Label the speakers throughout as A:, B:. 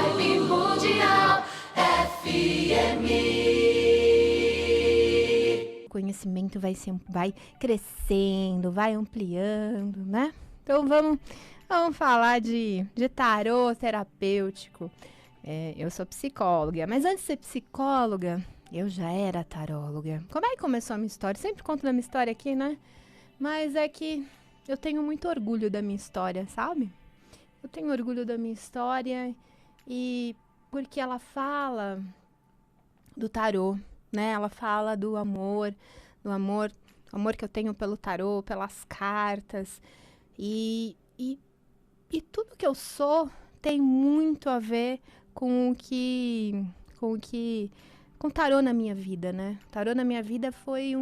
A: Vibe Mundial FM.
B: O conhecimento vai crescendo, vai ampliando, né? Então vamos falar de tarô terapêutico. Eu sou psicóloga, mas antes de ser psicóloga, eu já era taróloga. Como é que começou a minha história? Sempre conto da minha história aqui, né? Mas é que eu tenho muito orgulho da minha história, sabe? Eu tenho orgulho da minha história e porque ela fala do tarô, né? Ela fala do amor que eu tenho pelo tarô, pelas cartas. E tudo que eu sou tem muito a ver com o tarô na minha vida, né? O tarô na minha vida foi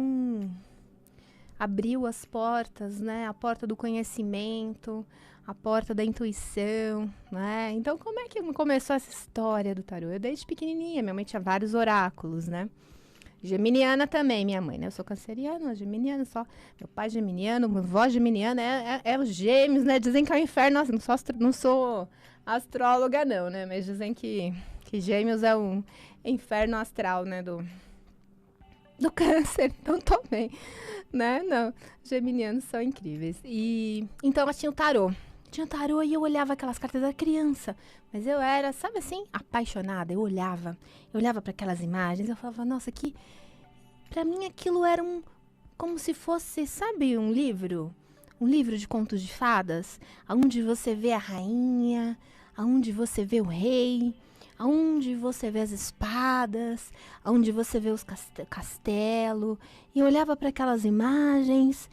B: abriu as portas, né? A porta do conhecimento, a porta da intuição, né? Então, como é que começou essa história do tarô? Eu desde pequenininha, minha mãe tinha vários oráculos, né? Geminiana também, minha mãe, né? Eu sou canceriana, geminiana só. Meu pai geminiano, minha avó geminiana, é os gêmeos, né? Dizem que é o inferno. Nossa, não sou astróloga, não, né? Mas dizem que gêmeos é um inferno astral, né? Do câncer. Então, tô bem, né? Não, geminianos são incríveis. E então, tinha o tarô. Tinha tarô e eu olhava aquelas cartas da criança. Mas eu era, sabe assim, apaixonada. Eu olhava para aquelas imagens. Eu falava, nossa, pra mim aquilo era como se fosse, sabe, um livro de contos de fadas, onde você vê a rainha, onde você vê o rei, onde você vê as espadas, onde você vê os castelo. E eu olhava para aquelas imagens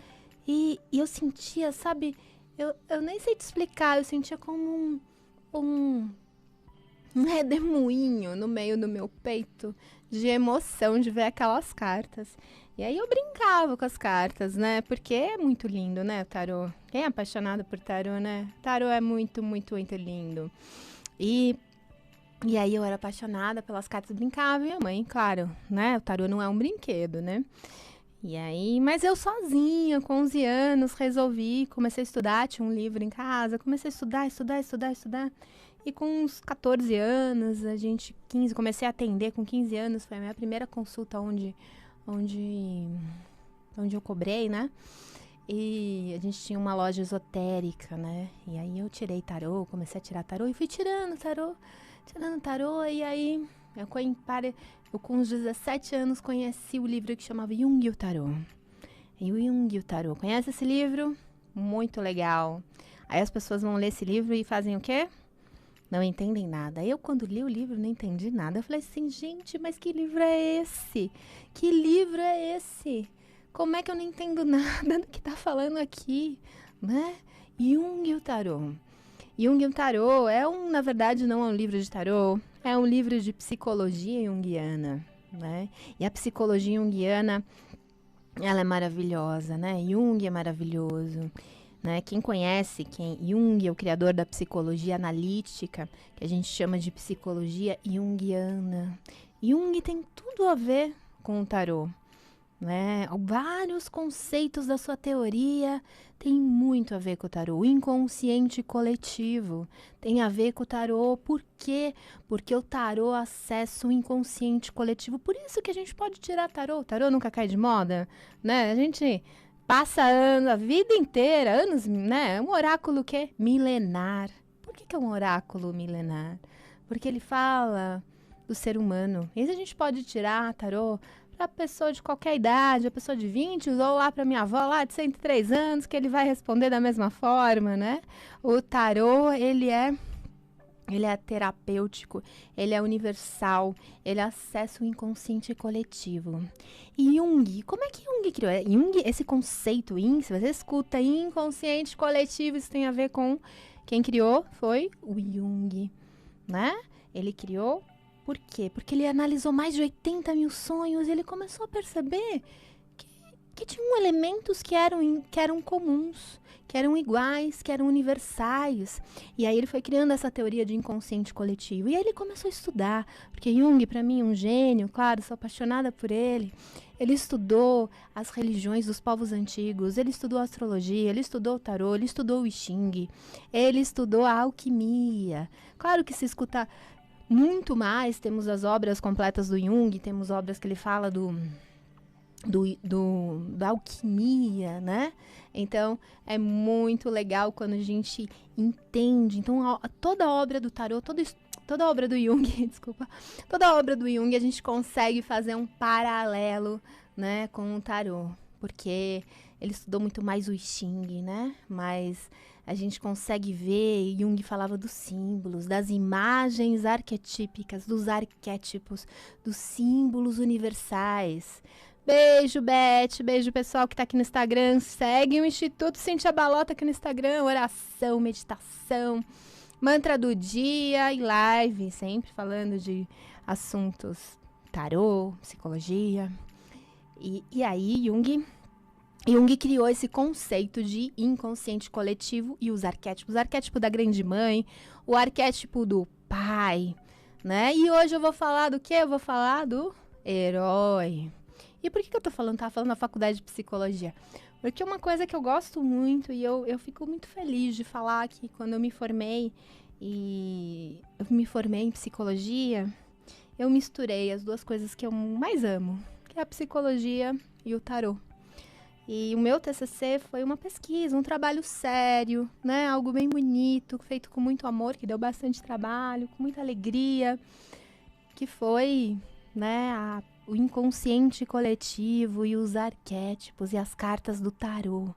B: e eu sentia, sabe, eu nem sei te explicar, eu sentia como um redemoinho no meio do meu peito de emoção de ver aquelas cartas. E aí eu brincava com as cartas, né? Porque é muito lindo, né, o tarô? Quem é apaixonado por tarô, né? Tarô é muito, muito, muito lindo. E aí eu era apaixonada pelas cartas, brincava, e minha mãe, claro, né? O tarô não é um brinquedo, né? E aí, mas eu sozinha, com 11 anos, comecei a estudar, tinha um livro em casa, comecei a estudar. E com uns 14 anos, 15, comecei a atender com 15 anos, foi a minha primeira consulta onde eu cobrei, né? E a gente tinha uma loja esotérica, né? E aí eu tirei tarô, comecei a tirar tarô e fui tirando tarô, e aí eu com uns 17 anos conheci o livro que chamava Jung e o Tarô. E o Jung e o Tarô, conhece esse livro? Muito legal. Aí as pessoas vão ler esse livro e fazem o quê? Não entendem nada. Eu, quando li o livro, não entendi nada. Eu falei assim, gente, mas que livro é esse? Que livro é esse? Como é que eu não entendo nada do que tá falando aqui, né? Jung e o Tarô. Jung e o Tarô na verdade, não é um livro de tarô, é um livro de psicologia junguiana, né? E a psicologia junguiana, ela é maravilhosa, né? Jung é maravilhoso, né? Quem conhece, Jung é o criador da psicologia analítica, que a gente chama de psicologia junguiana. Jung tem tudo a ver com o tarô, né? Vários conceitos da sua teoria tem muito a ver com o tarô. O inconsciente coletivo tem a ver com o tarô. Por quê? Porque o tarô acessa o inconsciente coletivo. Por isso que a gente pode tirar tarô. O tarô nunca cai de moda, né? A gente passa anos, a vida inteira, anos, né? É um oráculo que é milenar. Por que é um oráculo milenar? Porque ele fala do ser humano. E a gente pode tirar tarô para pessoa de qualquer idade, a pessoa de 20, ou lá para minha avó lá de 103 anos, que ele vai responder da mesma forma, né? O tarô, ele é terapêutico, ele é universal, ele acessa o inconsciente coletivo. E Jung, como é que Jung criou? Jung, esse conceito, se você escuta inconsciente coletivo, isso tem a ver com quem criou foi o Jung, né? Ele criou. Por quê? Porque ele analisou mais de 80 mil sonhos e ele começou a perceber que tinham elementos que eram comuns, que eram iguais, que eram universais. E aí ele foi criando essa teoria de inconsciente coletivo. E aí ele começou a estudar, porque Jung, para mim, é um gênio, claro, sou apaixonada por ele. Ele estudou as religiões dos povos antigos, ele estudou a astrologia, ele estudou o tarô, ele estudou o I Ching, ele estudou a alquimia. Claro que se escuta muito mais, temos as obras completas do Jung, temos obras que ele fala da alquimia, né? Então, é muito legal quando a gente entende. Então, toda a obra do tarô, toda a obra do Jung, desculpa, toda a obra do Jung, a gente consegue fazer um paralelo, né, com o tarô, porque ele estudou muito mais o I Ching, né? Mas a gente consegue ver, Jung falava dos símbolos, das imagens arquetípicas, dos arquétipos, dos símbolos universais. Beijo, Beth. Beijo, pessoal que tá aqui no Instagram. Segue o Instituto Cintia Balota aqui no Instagram. Oração, meditação, mantra do dia e live. Sempre falando de assuntos tarô, psicologia. E aí, Jung criou esse conceito de inconsciente coletivo e os arquétipos. O arquétipo da grande mãe, o arquétipo do pai, né? E hoje eu vou falar do quê? Eu vou falar do herói. E por que eu tava falando na faculdade de psicologia? Porque uma coisa que eu gosto muito e eu fico muito feliz de falar que quando eu me formei em psicologia, eu misturei as duas coisas que eu mais amo, que é a psicologia e o tarô. E o meu TCC foi uma pesquisa, um trabalho sério, né? Algo bem bonito, feito com muito amor, que deu bastante trabalho, com muita alegria, que foi, né, o inconsciente coletivo e os arquétipos e as cartas do tarô.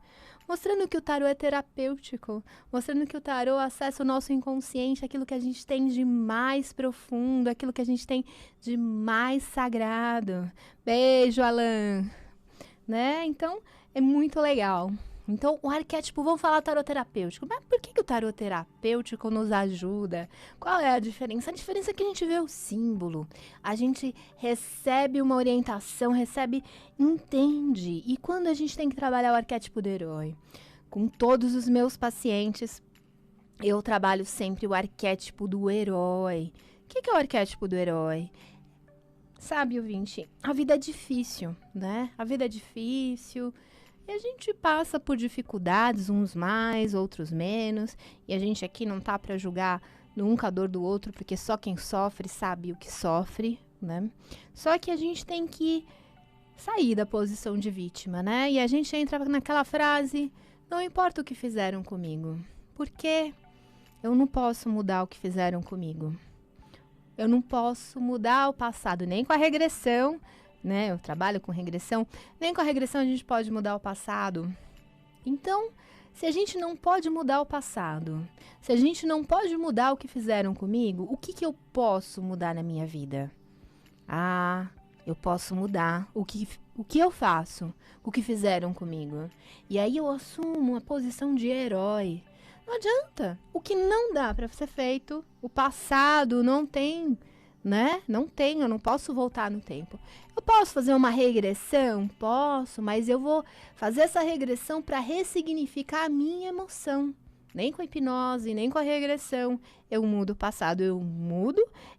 B: Mostrando que o tarô é terapêutico, mostrando que o tarô acessa o nosso inconsciente, aquilo que a gente tem de mais profundo, aquilo que a gente tem de mais sagrado. Beijo, Alan! Né? Então, é muito legal. Então, o arquétipo, vamos falar tarô terapêutico. Mas por que o tarô terapêutico nos ajuda? Qual é a diferença? A diferença é que a gente vê o símbolo, a gente recebe uma orientação, entende. E quando a gente tem que trabalhar o arquétipo do herói? Com todos os meus pacientes, eu trabalho sempre o arquétipo do herói. O que é o arquétipo do herói? Sabe, ouvinte, a vida é difícil, né? A vida é difícil e a gente passa por dificuldades, uns mais, outros menos. E a gente aqui não tá para julgar nunca a dor do outro, porque só quem sofre sabe o que sofre, né? Só que a gente tem que sair da posição de vítima, né? E a gente entra naquela frase, não importa o que fizeram comigo, porque eu não posso mudar o que fizeram comigo. Eu não posso mudar o passado, nem com a regressão, né? Eu trabalho com regressão, nem com a regressão a gente pode mudar o passado. Então, se a gente não pode mudar o passado, se a gente não pode mudar o que fizeram comigo, o que eu posso mudar na minha vida? Eu posso mudar o que eu faço, o que fizeram comigo. E aí eu assumo uma posição de herói. Não adianta. O que não dá para ser feito, o passado não tem, né? Não tem, eu não posso voltar no tempo. Eu posso fazer uma regressão? Posso, mas eu vou fazer essa regressão para ressignificar a minha emoção. Nem com a hipnose, nem com a regressão. Eu mudo o passado,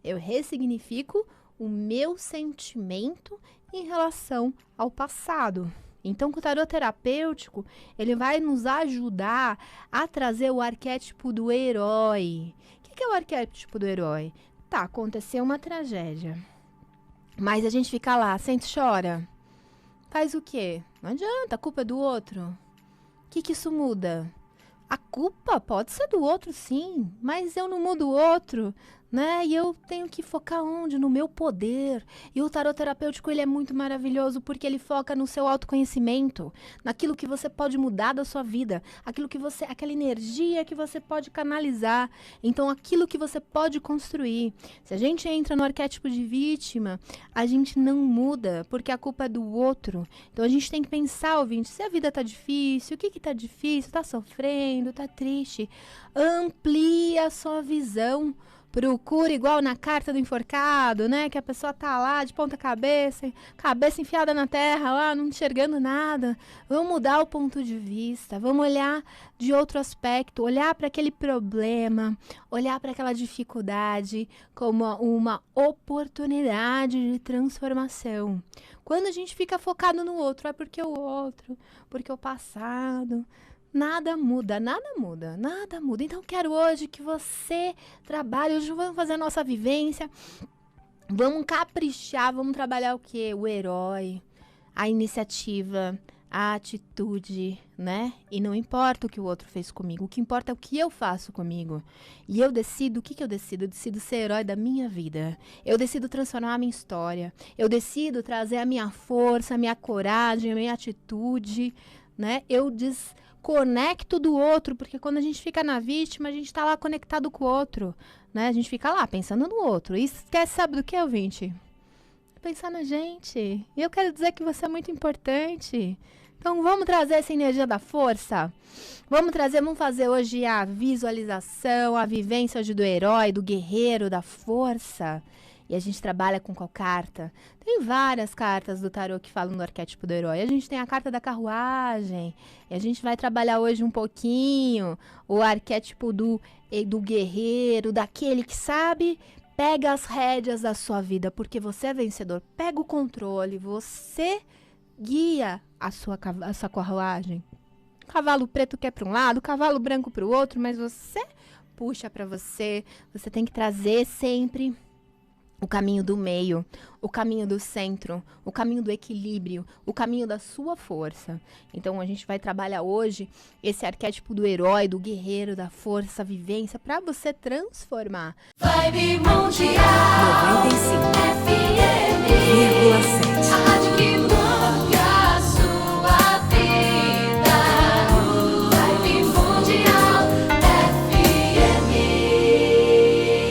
B: eu ressignifico o meu sentimento em relação ao passado. Então, com o tarô terapêutico, ele vai nos ajudar a trazer o arquétipo do herói. O que é o arquétipo do herói? Tá, aconteceu uma tragédia, mas a gente fica lá, sente e chora. Faz o quê? Não adianta, a culpa é do outro. O que isso muda? A culpa pode ser do outro, sim, mas eu não mudo o outro, né? E eu tenho que focar onde? No meu poder. E o tarot terapêutico, ele é muito maravilhoso porque ele foca no seu autoconhecimento, naquilo que você pode mudar da sua vida, aquela energia que você pode canalizar, então aquilo que você pode construir. Se a gente entra no arquétipo de vítima, a gente não muda porque a culpa é do outro. Então a gente tem que pensar, ouvinte, se a vida tá difícil, o que tá difícil? Tá sofrendo, tá triste? Amplie a sua visão. Procura igual na carta do enforcado, né? Que a pessoa tá lá de ponta cabeça enfiada na terra lá, não enxergando nada. Vamos mudar o ponto de vista, vamos olhar de outro aspecto, olhar para aquele problema, olhar para aquela dificuldade como uma oportunidade de transformação. Quando a gente fica focado no outro, é porque o outro, porque o passado. nada muda, nada muda, nada muda. Então, quero hoje que você trabalhe, hoje vamos fazer a nossa vivência, vamos caprichar, vamos trabalhar o quê? O herói, a iniciativa, a atitude, né? E não importa o que o outro fez comigo, o que importa é o que eu faço comigo. E eu decido, o que eu decido? Eu decido ser herói da minha vida. Eu decido transformar a minha história. Eu decido trazer a minha força, a minha coragem, a minha atitude, né? Eu desconecto do outro, porque quando a gente fica na vítima, a gente tá lá conectado com o outro, né? A gente fica lá pensando no outro. E esquece, sabe do que, ouvinte? Pensar na gente. E eu quero dizer que você é muito importante. Então vamos trazer essa energia da força. Vamos fazer hoje a visualização, a vivência hoje do herói, do guerreiro, da força. E a gente trabalha com qual carta? Tem várias cartas do tarô que falam do arquétipo do herói. A gente tem a carta da carruagem. E a gente vai trabalhar hoje um pouquinho o arquétipo do guerreiro, daquele que sabe. Pega as rédeas da sua vida, porque você é vencedor. Pega o controle, você guia a sua carruagem. Cavalo preto quer para um lado, cavalo branco para o outro, mas você puxa para você. Você tem que trazer sempre o caminho do meio, o caminho do centro, o caminho do equilíbrio, o caminho da sua força. Então a gente vai trabalhar hoje esse arquétipo do herói, do guerreiro, da força, vivência, para você transformar.
A: Vibe Mundial
C: 95.
A: FM.